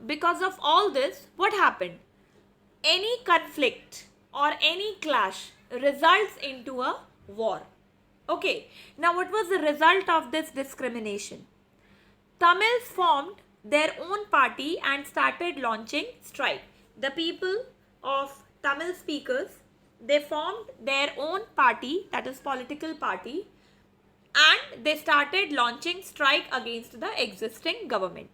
because of all this, what happened? Any conflict or any clash results into a war. Okay, now what was the result of this discrimination? Tamils formed their own party and started launching strike. The people of Tamil speakers, they formed their own party, that is political party, and they started launching strike against the existing government.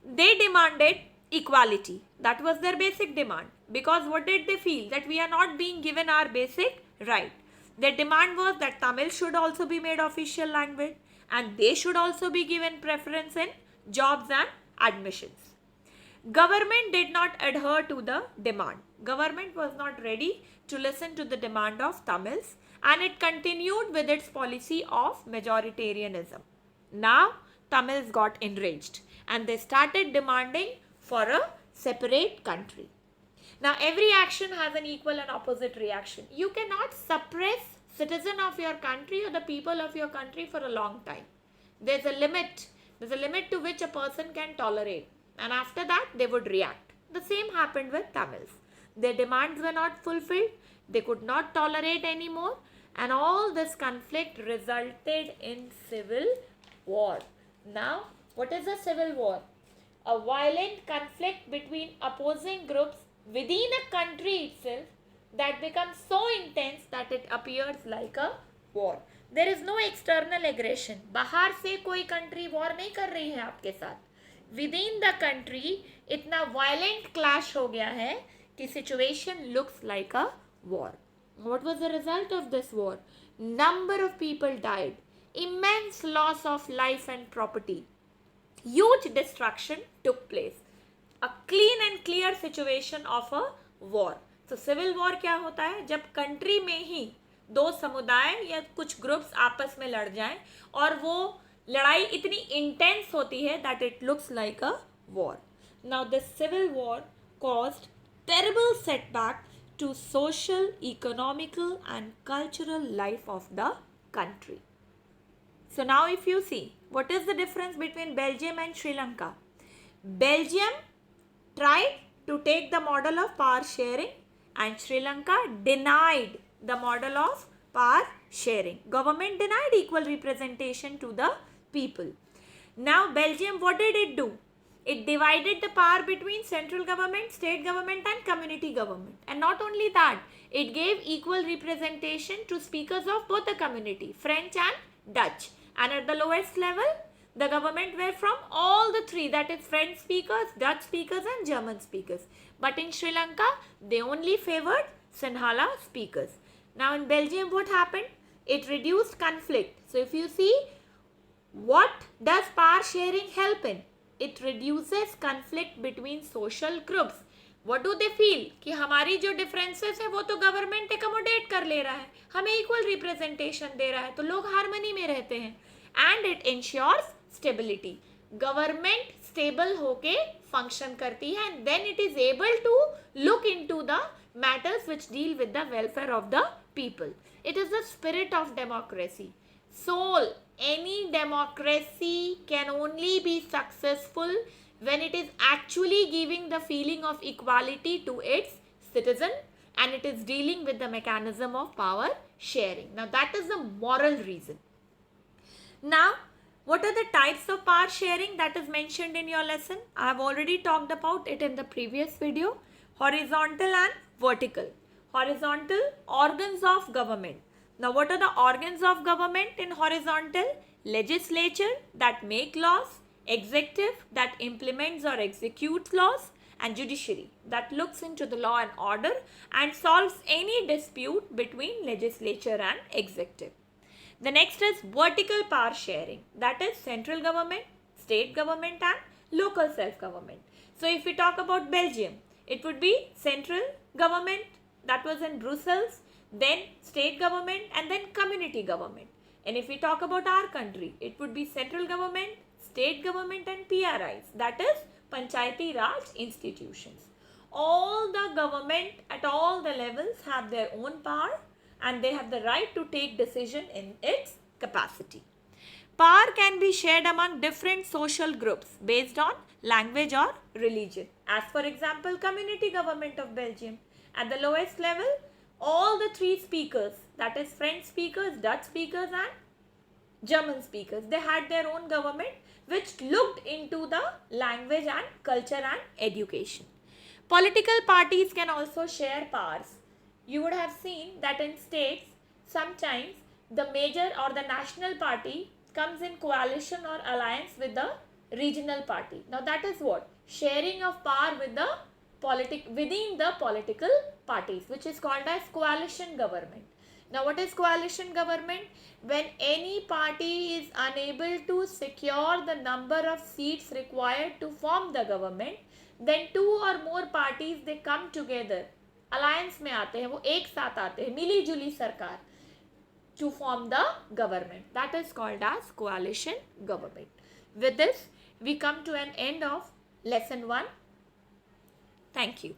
They demanded equality. That was their basic demand. Because what did they feel? That we are not being given our basic right. Their demand was that Tamil should also be made official language and they should also be given preference in jobs and admissions. Government did not adhere to the demand. Government was not ready to listen to the demand of Tamils and it continued with its policy of majoritarianism. Now Tamils got enraged and they started demanding for a separate country. Now every action has an equal and opposite reaction. You cannot suppress citizen of your country or the people of your country for a long time. There's a limit. There's a limit to which a person can tolerate. And after that, they would react. The same happened with Tamils. Their demands were not fulfilled. They could not tolerate anymore. And all this conflict resulted in civil war. Now, what is a civil war? A violent conflict between opposing groups within a country itself that becomes so intense that it appears like a war. There is no external aggression. बाहर से कोई country war नहीं कर रही है आपके साथ. Within the country इतना violent clash हो गया है कि situation looks like a war. What was the result of this war? Number of people died. Immense loss of life and property. Huge destruction took place. A clean and clear situation of a war. So civil war क्या होता है? जब country में ही दो समुदाय या कुछ groups आपस में लड़ जाएं और वो लड़ाई इतनी इंटेंस होती है that it looks like a war. Now this civil war caused terrible setback to social, economical and cultural life of the country. So now if you see, what is the difference between Belgium and Sri Lanka? Belgium tried to take the model of power sharing and Sri Lanka denied the model of power sharing. Government denied equal representation to the people. Now Belgium, what did it do? It divided the power between central government, state government and community government. And not only that, it gave equal representation to speakers of both the community, French and Dutch. And at the lowest level, the government were from all the three, that is French speakers, Dutch speakers and German speakers. But in Sri Lanka, they only favored Sinhala speakers. Now in Belgium, what happened? It reduced conflict. So if you see, what does power sharing help in? It reduces conflict between social groups. What do they feel? कि हमारी जो differences है वो तो government accommodate कर ले रहा है, हमें equal representation दे रहा है, तो लोग harmony में रहते हैं. And it ensures stability. Government stable होके function करती है and then it is able to look into the matters which deal with the welfare of the people. It is the spirit of democracy. Soul. Any democracy can only be successful when it is actually giving the feeling of equality to its citizen and it is dealing with the mechanism of power sharing. Now that is the moral reason. Now, what are the types of power sharing that is mentioned in your lesson? I have already talked about it in the previous video. Horizontal and vertical. Horizontal, organs of government. Now, what are the organs of government in horizontal? Legislature that make laws, executive that implements or executes laws, and judiciary that looks into the law and order and solves any dispute between legislature and executive. The next is vertical power sharing, that is central government, state government and local self-government. So if we talk about Belgium, it would be central government that was in Brussels, then state government and then community government. And if we talk about our country, it would be central government, state government and PRIs, that is Panchayati Raj institutions. All the government at all the levels have their own power and they have the right to take decision in its capacity. Power can be shared among different social groups based on language or religion. As for example, community government of Belgium. At the lowest level, all the three speakers, that is French speakers, Dutch speakers and German speakers, they had their own government which looked into the language and culture and education. Political parties can also share powers. You would have seen that in states, sometimes the major or the national party comes in coalition or alliance with the regional party. Now that is what? Sharing of power with the within the political parties, which is called as coalition government. Now what is coalition government? When any party is unable to secure the number of seats required to form the government, then two or more parties they come together, alliance में आते हैं, वो एक साथ आते हैं, मिली जुली सरकार, to form the government. That is called as coalition government. With this, we come to an end of lesson 1. Thank you.